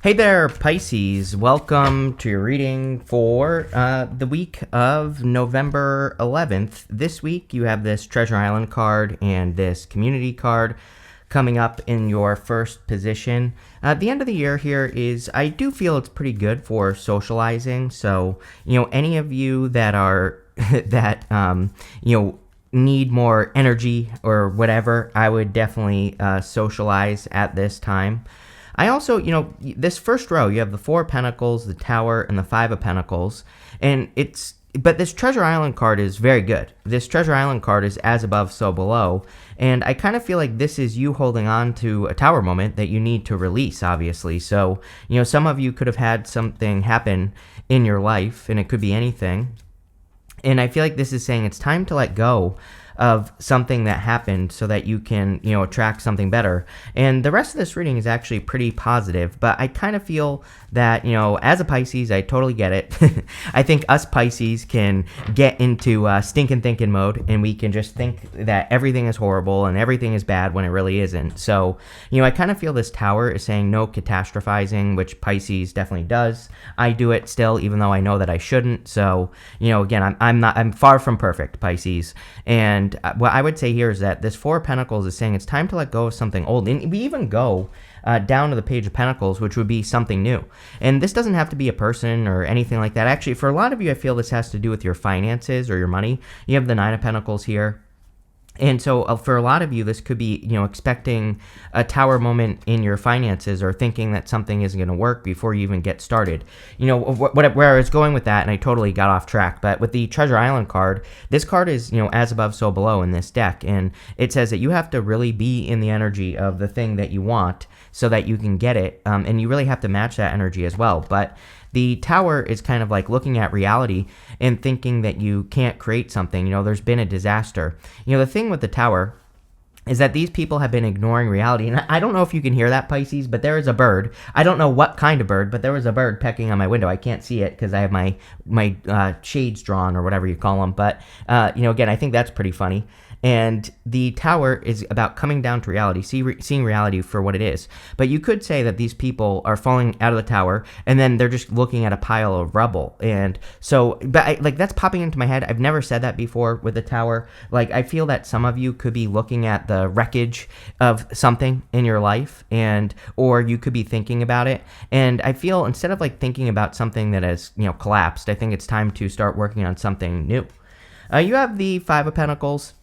Hey there, Pisces. Welcome to your reading for the week of November 11th. This week, you have this Treasure Island card and this Community card coming up in your first position. The end of the year here is, I do feel it's pretty good for socializing. So, any of you that are, need more energy or whatever, I would definitely socialize at this time. I also, this first row, you have the Four of Pentacles, the Tower, and the Five of Pentacles. But this Treasure Island card is very good. This Treasure Island card is as above, so below. And I kind of feel like this is you holding on to a tower moment that you need to release, obviously. So, some of you could have had something happen in your life, and it could be anything. And I feel like this is saying it's time to let go of something that happened so that you can, attract something better. And the rest of this reading is actually pretty positive, but I kind of feel that, as a Pisces, I totally get it. I think us Pisces can get into stinking thinking mode, and we can just think that everything is horrible and everything is bad when it really isn't. So, I kind of feel this Tower is saying no catastrophizing, which Pisces definitely does. I do it still, even though I know that I shouldn't. So, again, I'm far from perfect, Pisces. And what I would say here is that this Four of Pentacles is saying it's time to let go of something old. And we even go down to the Page of Pentacles, which would be something new. And this doesn't have to be a person or anything like that. Actually, for a lot of you, I feel this has to do with your finances or your money. You have the Nine of Pentacles here. And so for a lot of you, this could be, expecting a tower moment in your finances or thinking that something isn't going to work before you even get started. Where I was going with that, and I totally got off track, but with the Treasure Island card, this card is, as above, so below in this deck. And it says that you have to really be in the energy of the thing that you want so that you can get it. And you really have to match that energy as well. But the Tower is kind of like looking at reality and thinking that you can't create something. There's been a disaster. The thing with the Tower is that these people have been ignoring reality. And I don't know if you can hear that, Pisces, but there is a bird. I don't know what kind of bird, but there was a bird pecking on my window. I can't see it because I have my shades drawn or whatever you call them. But, again, I think that's pretty funny. And the Tower is about coming down to reality, seeing reality for what it is. But you could say that these people are falling out of the tower, and then they're just looking at a pile of rubble. And so, that's popping into my head. I've never said that before with the Tower. I feel that some of you could be looking at the wreckage of something in your life, or you could be thinking about it. And I feel instead of thinking about something that has, collapsed, I think it's time to start working on something new. You have the Five of Pentacles.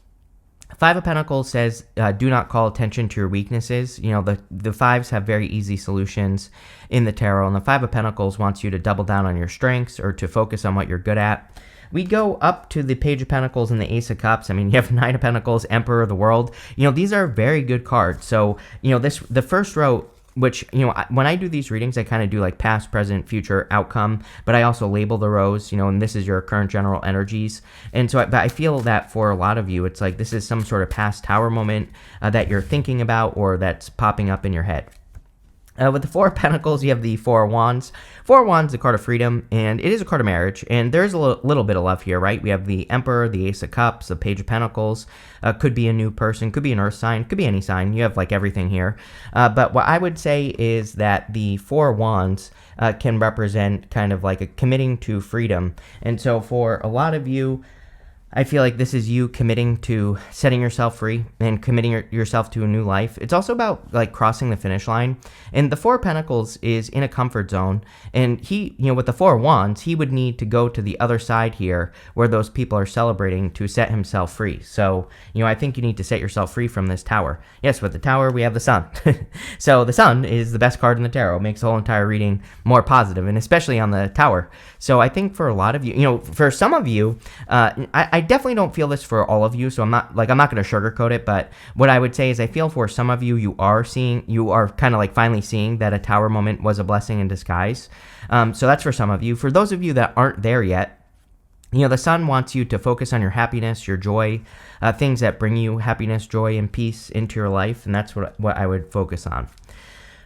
Five of Pentacles says, do not call attention to your weaknesses. The fives have very easy solutions in the tarot, and the Five of Pentacles wants you to double down on your strengths or to focus on what you're good at. We go up to the Page of Pentacles and the Ace of Cups. I mean, you have Nine of Pentacles, Emperor of the World. These are very good cards. So, the first row, which, when I do these readings, I kind of do past, present, future, outcome, but I also label the rows, and this is your current general energies. And so, but I feel that for a lot of you, it's this is some sort of past tower moment that you're thinking about or that's popping up in your head. With the Four of Pentacles, you have the Four of Wands. Four of Wands is a card of freedom, and it is a card of marriage, and there's a little bit of love here, right? We have the Emperor, the Ace of Cups, the Page of Pentacles. Could be a new person, could be an earth sign, could be any sign. You have everything here. But what I would say is that the Four of Wands can represent kind of a committing to freedom. And so for a lot of you, I feel like this is you committing to setting yourself free and committing yourself to a new life. It's also about crossing the finish line. And the Four of Pentacles is in a comfort zone. And he, with the Four of Wands, he would need to go to the other side here where those people are celebrating to set himself free. So, I think you need to set yourself free from this Tower. Yes, with the Tower, we have the Sun. So the Sun is the best card in the tarot. It makes the whole entire reading more positive, and especially on the Tower. So I think for a lot of you, for some of you, I definitely don't feel this for all of you, so I'm not going to sugarcoat it, but what I would say is I feel for some of you, you are kind of finally seeing that a Tower moment was a blessing in disguise. So that's for some of you. For those of you that aren't there yet, the Sun wants you to focus on your happiness, your joy, things that bring you happiness, joy, and peace into your life, and that's what I would focus on.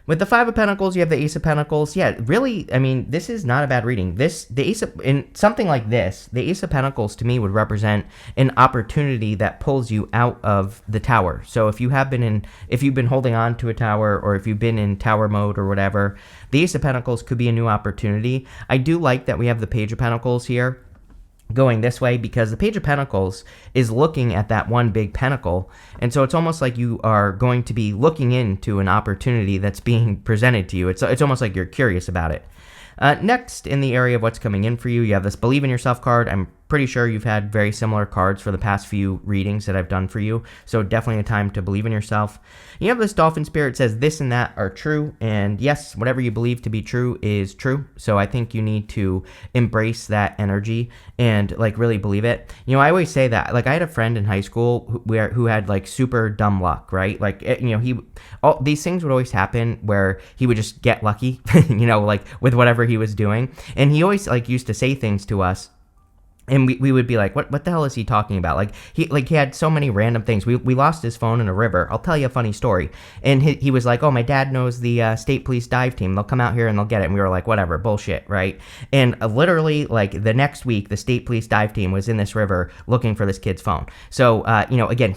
With the Five of Pentacles, you have the Ace of Pentacles. Yeah, really, I mean, this is not a bad reading. In something like this, the Ace of Pentacles to me would represent an opportunity that pulls you out of the tower. So if you've been holding on to a tower, or if you've been in tower mode or whatever, the Ace of Pentacles could be a new opportunity. I do like that we have the Page of Pentacles here going this way, because the Page of Pentacles is looking at that one big pentacle, and so it's almost like you are going to be looking into an opportunity that's being presented to you. It's almost like you're curious about it. Next, in the area of what's coming in for you, you have this Believe in Yourself card. I'm pretty sure you've had very similar cards for the past few readings that I've done for you, so definitely a time to believe in yourself. You have this Dolphin Spirit, says this and that are true, and yes, whatever you believe to be true is true, so I think you need to embrace that energy and like really believe it. You know, I always say that, like, I had a friend in high school who had like super dumb luck, right? Like, you know, all these things would always happen where he would just get lucky, you know, like with whatever he was doing, and he always like used to say things to us, and we would be like, what the hell is he talking about? Like he had so many random things. We lost his phone in a river. I'll tell you a funny story. And he was like, oh, my dad knows the state police dive team. They'll come out here and they'll get it. And we were like, whatever, bullshit, right? And literally, like, the next week, the state police dive team was in this river looking for this kid's phone. So, you know, again,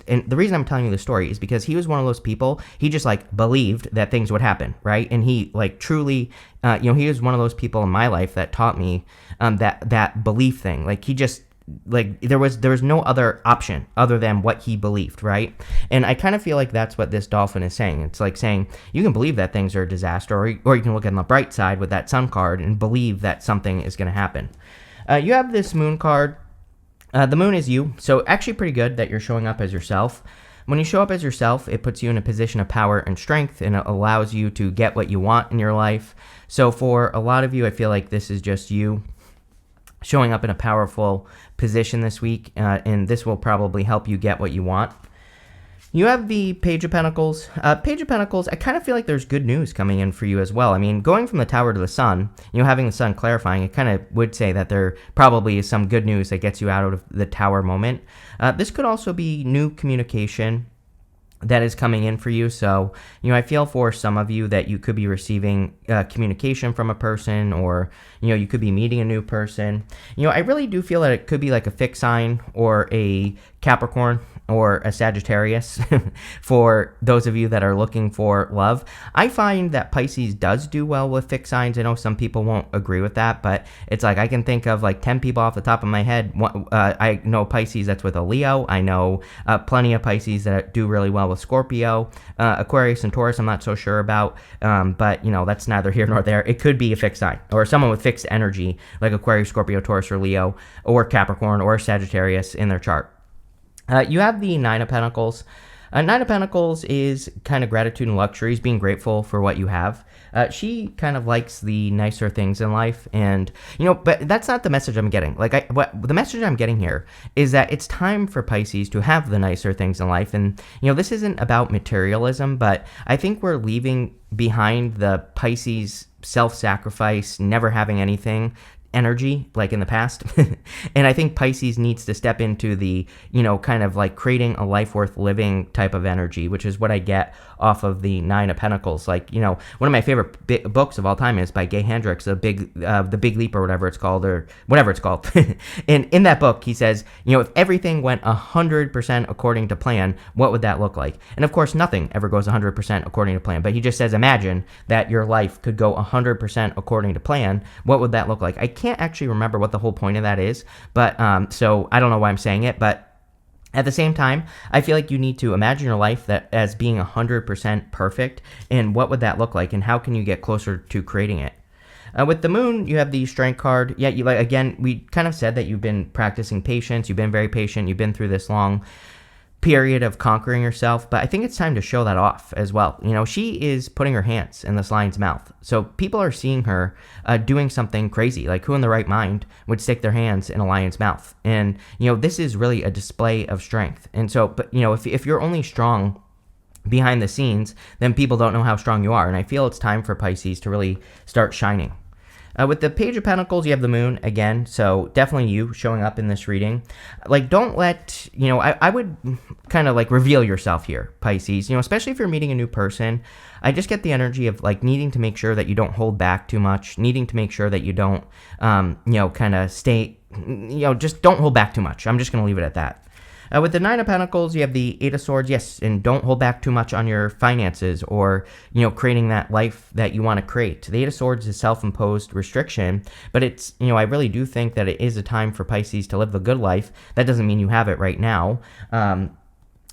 and the reason I'm telling you the story is because he was one of those people, he just like believed that things would happen, right? And he like truly, you know, he was one of those people in my life that taught me that belief thing. Like, he just, like, there was no other option other than what he believed, right? And I kind of feel like that's what this dolphin is saying. It's like saying you can believe that things are a disaster, or you can look on the bright side with that Sun card and believe that something is going to happen. You have this Moon card. The Moon is you, so actually pretty good that you're showing up as yourself. When you show up as yourself, it puts you in a position of power and strength, and it allows you to get what you want in your life. So for a lot of you, I feel like this is just you showing up in a powerful position this week, and this will probably help you get what you want. You have the Page of Pentacles. Page of Pentacles, I kind of feel like there's good news coming in for you as well. I mean, going from the Tower to the Sun, you know, having the Sun clarifying, it kind of would say that there probably is some good news that gets you out of the Tower moment. This could also be new communication that is coming in for you. So, you know, I feel for some of you that you could be receiving communication from a person, or, you know, you could be meeting a new person. You know, I really do feel that it could be like a fixed sign or a Capricorn or a Sagittarius for those of you that are looking for love. I find that Pisces does do well with fixed signs. I know some people won't agree with that, but it's like I can think of like 10 people off the top of my head. I know Pisces that's with a Leo. I know plenty of Pisces that do really well with Scorpio. Aquarius and Taurus I'm not so sure about, but, you know, that's neither here nor there. It could be a fixed sign or someone with fixed energy like Aquarius, Scorpio, Taurus, or Leo, or Capricorn, or Sagittarius in their chart. You have the Nine of Pentacles. Nine of Pentacles is kind of gratitude and luxuries, being grateful for what you have. She kind of likes the nicer things in life, and, you know, but that's not the message I'm getting. Like, the message I'm getting here is that it's time for Pisces to have the nicer things in life, and, you know, this isn't about materialism, but I think we're leaving behind the Pisces self-sacrifice, never having anything energy like in the past. And I think Pisces needs to step into the, you know, kind of like creating a life worth living type of energy, which is what I get off of the Nine of Pentacles. Like, you know, one of my favorite books of all time is by Gay Hendricks, The Big Leap, or whatever it's called, And in that book, he says, you know, if everything went 100% according to plan, what would that look like? And of course, nothing ever goes 100% according to plan. But he just says, imagine that your life could go 100% according to plan. What would that look like? I can't actually remember what the whole point of that is, but so I don't know why I'm saying it, but at the same time, I feel like you need to imagine your life that as being 100% perfect, and what would that look like, and how can you get closer to creating it? With the Moon, you have the Strength card. Yeah, again, we kind of said that you've been practicing patience. You've been very patient. You've been through this long period of conquering yourself, but I think it's time to show that off as well. You know, she is putting her hands in this lion's mouth, so people are seeing her doing something crazy. Like, who in the right mind would stick their hands in a lion's mouth? And, you know, this is really a display of strength. And so, but, you know, if you're only strong behind the scenes, then people don't know how strong you are. And I feel it's time for Pisces to really start shining. With the Page of Pentacles, you have the Moon again, so definitely you showing up in this reading. Like, don't let, I would kind of like reveal yourself here, Pisces, especially if you're meeting a new person. I just get the energy of like needing to make sure that you don't hold back too much, needing to make sure that you don't, kind of stay, just don't hold back too much. I'm just going to leave it at that. With the Nine of Pentacles, you have the Eight of Swords, yes, and don't hold back too much on your finances or, creating that life that you want to create. The Eight of Swords is self-imposed restriction, but it's, I really do think that it is a time for Pisces to live the good life. That doesn't mean you have it right now,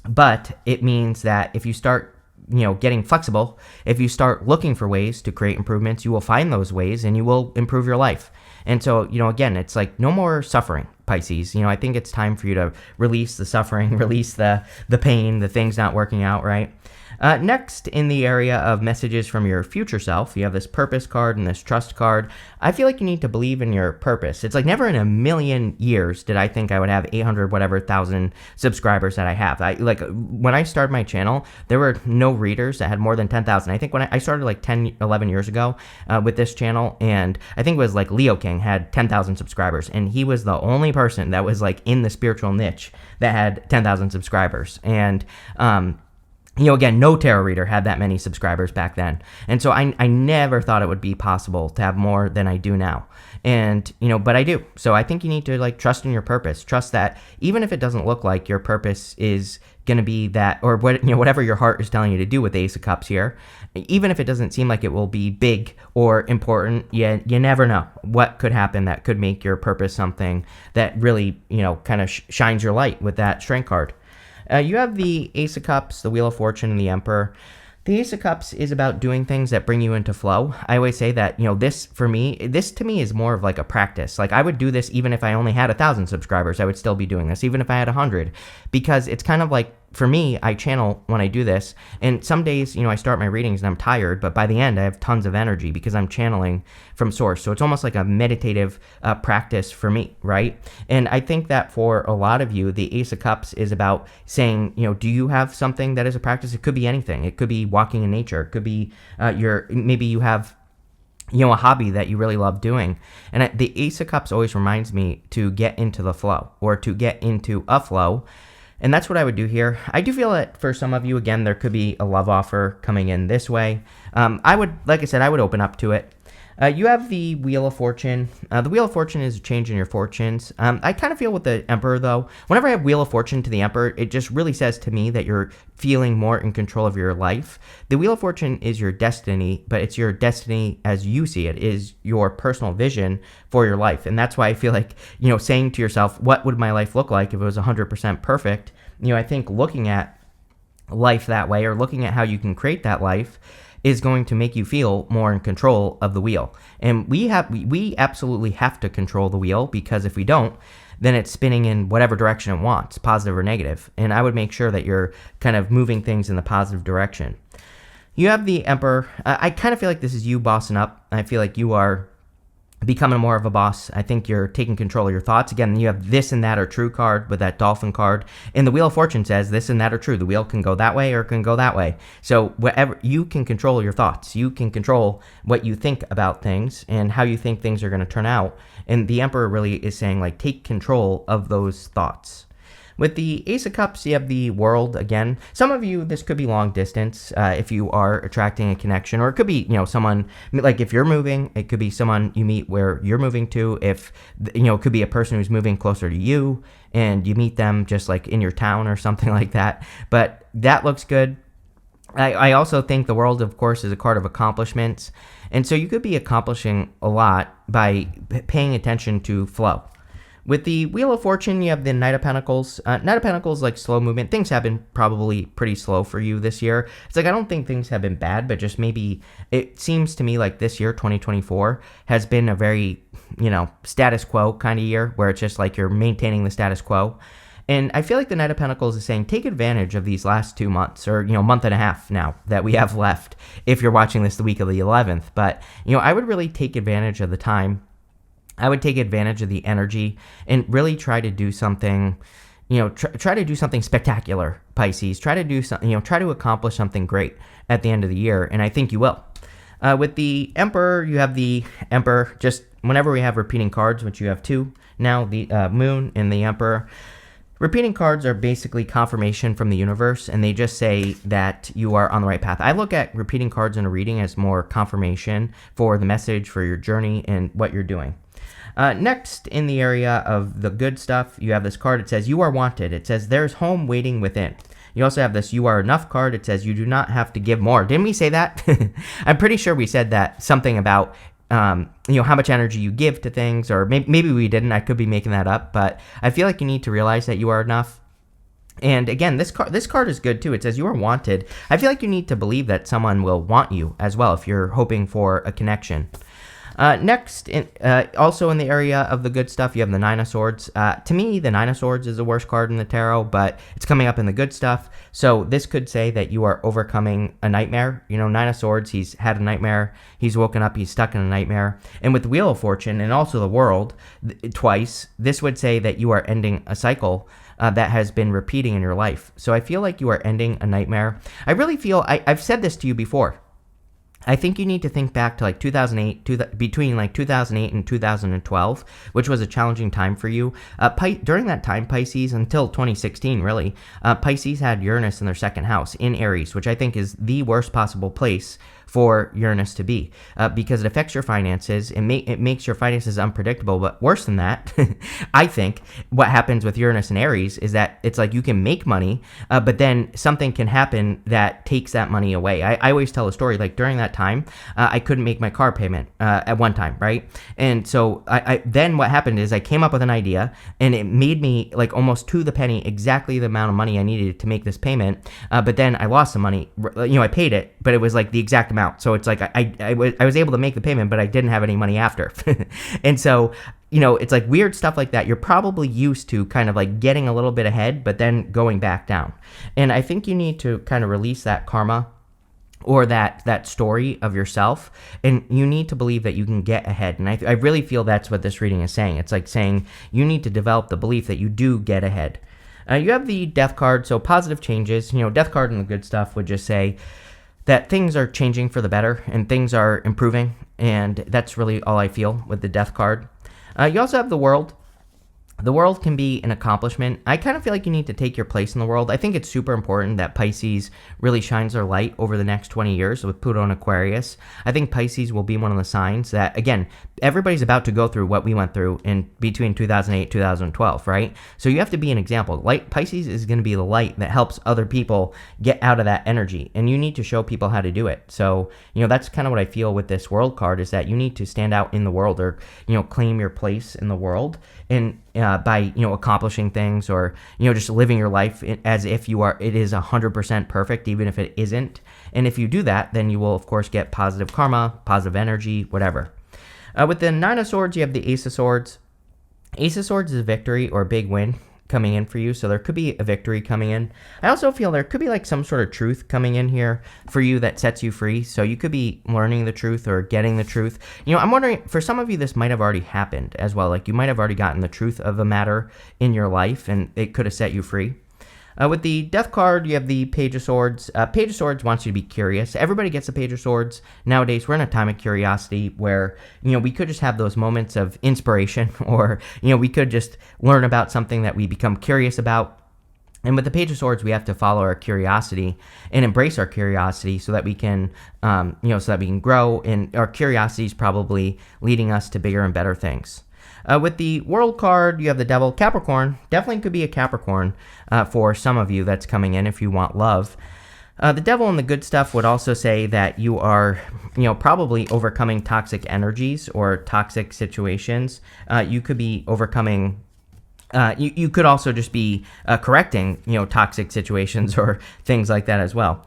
but it means that if you start getting flexible, if you start looking for ways to create improvements, you will find those ways and you will improve your life. And so, again, it's like no more suffering, Pisces. I think it's time for you to release the suffering, release the pain, the things not working out, right? Next, in the area of messages from your future self, you have this purpose card and this trust card. I feel like you need to believe in your purpose. It's like never in a million years did I think I would have 800 whatever thousand subscribers that I have. When I started my channel, there were no readers that had more than 10,000. I think when I started like 10, 11 years ago with this channel, and I think it was like Leo King had 10,000 subscribers, and he was the only person that was like in the spiritual niche that had 10,000 subscribers. And, again, no tarot reader had that many subscribers back then. And so I never thought it would be possible to have more than I do now. And, but I do. So I think you need to like trust in your purpose. Trust that even if it doesn't look like your purpose is going to be that, or whatever your heart is telling you to do with the Ace of Cups here, even if it doesn't seem like it will be big or important, you never know what could happen that could make your purpose something that really, kind of shines your light with that Strength card. You have the Ace of Cups, the Wheel of Fortune, and the Emperor. The Ace of Cups is about doing things that bring you into flow. I always say that, this to me is more of like a practice. Like I would do this even if I only had 1,000 subscribers, I would still be doing this, even if I had 100, because it's kind of like, for me, I channel when I do this, and some days, I start my readings and I'm tired, but by the end, I have tons of energy because I'm channeling from source. So it's almost like a meditative practice for me, right? And I think that for a lot of you, the Ace of Cups is about saying, do you have something that is a practice? It could be anything. It could be walking in nature. It could be maybe you have a hobby that you really love doing. And the Ace of Cups always reminds me to get into the flow, or to get into a flow. And that's what I would do here. I do feel that for some of you, again, there could be a love offer coming in this way. I would open up to it. You have the Wheel of Fortune. The Wheel of Fortune is a change in your fortunes. I kind of feel with the Emperor, though, whenever I have Wheel of Fortune to the Emperor, it just really says to me that you're feeling more in control of your life. The Wheel of Fortune is your destiny, but it's your destiny as you see it, is your personal vision for your life. And that's why I feel like, saying to yourself, what would my life look like if it was 100% perfect? I think looking at life that way, or looking at how you can create that life, is going to make you feel more in control of the wheel. And we absolutely have to control the wheel, because if we don't, then it's spinning in whatever direction it wants, positive or negative. And I would make sure that you're kind of moving things in the positive direction. You have the Emperor. I kind of feel like this is you bossing up. I feel like you are becoming more of a boss. I think you're taking control of your thoughts. Again, you have this and that are true card with that Dolphin card. And the Wheel of Fortune says this and that are true. The wheel can go that way or it can go that way. So whatever, you can control your thoughts. You can control what you think about things and how you think things are going to turn out. And the Emperor really is saying, like, take control of those thoughts. With the Ace of Cups, you have the World again. Some of you, this could be long distance if you are attracting a connection, or it could be, someone, like if you're moving, it could be someone you meet where you're moving to. If, it could be a person who's moving closer to you and you meet them just like in your town or something like that. But that looks good. I also think the World, of course, is a card of accomplishments. And so you could be accomplishing a lot by paying attention to flow. With the Wheel of Fortune, you have the Knight of Pentacles. Knight of Pentacles, like slow movement. Things have been probably pretty slow for you this year. It's like, I don't think things have been bad, but just maybe it seems to me like this year, 2024, has been a very, status quo kind of year, where it's just like you're maintaining the status quo. And I feel like the Knight of Pentacles is saying, take advantage of these last 2 months, or, month and a half now that we have left, if you're watching this the week of the 11th. But, I would really take advantage of the time. I would take advantage of the energy and really try to do something, try to do something spectacular, Pisces. Try to do something, try to accomplish something great at the end of the year, and I think you will. With the Emperor, you have the Emperor. Just whenever we have repeating cards, which you have two now, the Moon and the Emperor. Repeating cards are basically confirmation from the universe, and they just say that you are on the right path. I look at repeating cards in a reading as more confirmation for the message, for your journey, and what you're doing. Next, in the area of the good stuff, you have this card. It says, you are wanted. It says, there's home waiting within. You also have this, you are enough card. It says, you do not have to give more. Didn't we say that? I'm pretty sure we said that, something about how much energy you give to things, or maybe we didn't. I could be making that up, but I feel like you need to realize that you are enough. And again, this card is good too. It says you are wanted. I feel like you need to believe that someone will want you as well if you're hoping for a connection. Next, also in the area of the good stuff, you have the Nine of Swords. To me, the Nine of Swords is the worst card in the tarot, but it's coming up in the good stuff. So this could say that you are overcoming a nightmare. Nine of Swords, he's had a nightmare. He's woken up, he's stuck in a nightmare. And with the Wheel of Fortune and also the World twice, this would say that you are ending a cycle that has been repeating in your life. So I feel like you are ending a nightmare. I really feel, I've said this to you before. I think you need to think back to 2008, between 2008 and 2012, which was a challenging time for you. During that time, Pisces, until 2016, really, Pisces had Uranus in their second house in Aries, which I think is the worst possible place for Uranus to be, because it affects your finances. It makes your finances unpredictable. But worse than that, I think what happens with Uranus and Aries is that it's like you can make money, but then something can happen that takes that money away. I always tell a story, during that time, I couldn't make my car payment at one time, right? And so then what happened is I came up with an idea, and it made me almost to the penny exactly the amount of money I needed to make this payment. But then I lost some money. I paid it, but it was the exact amount. So it's I was able to make the payment, but I didn't have any money after. And so, it's weird stuff like that. You're probably used to kind of getting a little bit ahead, but then going back down. And I think you need to kind of release that karma or that story of yourself, and you need to believe that you can get ahead. And I really feel that's what this reading is saying. It's saying you need to develop the belief that you do get ahead. You have the Death card, so positive changes. Death card and the good stuff would just say that things are changing for the better and things are improving, and that's really all I feel with the Death card. You also have the World. The world can be an accomplishment. I kind of feel like you need to take your place in the world. I think it's super important that Pisces really shines their light over the next 20 years with Pluto and Aquarius. I think Pisces will be one of the signs that, again, everybody's about to go through what we went through in between 2008 and 2012, right? So you have to be an example. Pisces is going to be the light that helps other people get out of that energy, and you need to show people how to do it. So, that's kind of what I feel with this World card, is that you need to stand out in the world, or, claim your place in the world, and by accomplishing things, or just living your life as if it is 100% perfect, even if it isn't. And if you do that, then you will of course get positive karma, positive energy, whatever. With the Nine of Swords, you have the Ace of Swords. Ace of Swords is a victory or a big win coming in for you, so there could be a victory coming in. I also feel there could be some sort of truth coming in here for you that sets you free, so you could be learning the truth or getting the truth. I'm wondering, for some of you, this might have already happened as well. You might have already gotten the truth of a matter in your life, and it could have set you free. With the Death card, you have the Page of Swords. Page of Swords wants you to be curious. Everybody gets the Page of Swords. Nowadays, we're in a time of curiosity where, we could just have those moments of inspiration, or, we could just learn about something that we become curious about. And with the Page of Swords, we have to follow our curiosity and embrace our curiosity so that we can, grow. And our curiosity is probably leading us to bigger and better things. With the World card, you have the Devil. Capricorn, definitely could be a Capricorn for some of you that's coming in if you want love. The Devil and the good stuff would also say that you are, probably overcoming toxic energies or toxic situations. You could be overcoming... You could also just be correcting, toxic situations or things like that as well.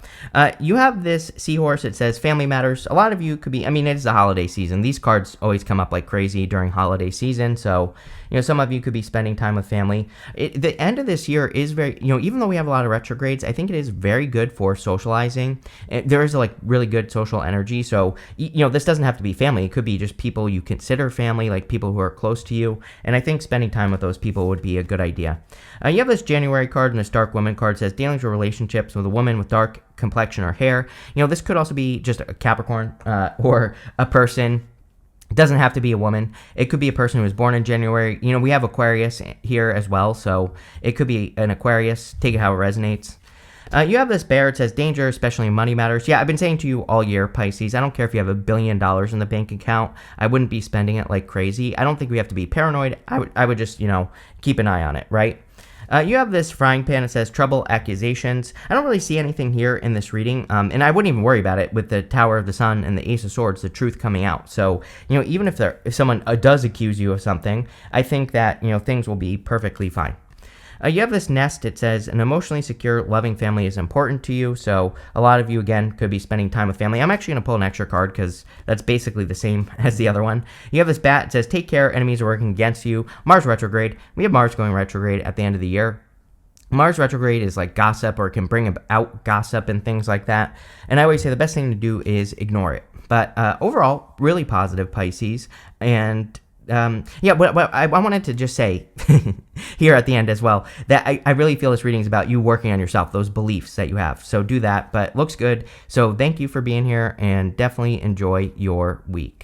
You have this Seahorse. It says family matters. A lot of you could be, it's the holiday season. These cards always come up like crazy during holiday season. So, some of you could be spending time with family. The end of this year is very, even though we have a lot of retrogrades, I think it is very good for socializing. There is really good social energy. So, this doesn't have to be family. It could be just people you consider family, like people who are close to you. And I think spending time with those people would be a good idea. You have this January card, and this Dark Woman card says dealings with relationships with a woman with dark complexion or hair. This could also be just a Capricorn or a person. It doesn't have to be a woman. It could be a person who was born in January. We have Aquarius here as well, so it could be an Aquarius. Take it how it resonates. You have this bear. It says danger, especially in money matters. Yeah, I've been saying to you all year, Pisces, I don't care if you have $1 billion in the bank account. I wouldn't be spending it like crazy. I don't think we have to be paranoid. I would just, keep an eye on it, right? You have this frying pan. It says trouble, accusations. I don't really see anything here in this reading, and I wouldn't even worry about it with the Tower of the Sun and the Ace of Swords, the truth coming out. So, even if someone does accuse you of something, I think that, things will be perfectly fine. You have this nest. It says an emotionally secure, loving family is important to you. So a lot of you, again, could be spending time with family. I'm actually going to pull an extra card because that's basically the same as the other one. You have this bat. It says take care. Enemies are working against you. Mars retrograde. We have Mars going retrograde at the end of the year. Mars retrograde is like gossip, or it can bring about gossip and things like that. And I always say the best thing to do is ignore it. But overall, really positive, Pisces. And but I wanted to just say here at the end as well that I really feel this reading is about you working on yourself, those beliefs that you have. So do that, but looks good. So thank you for being here, and definitely enjoy your week.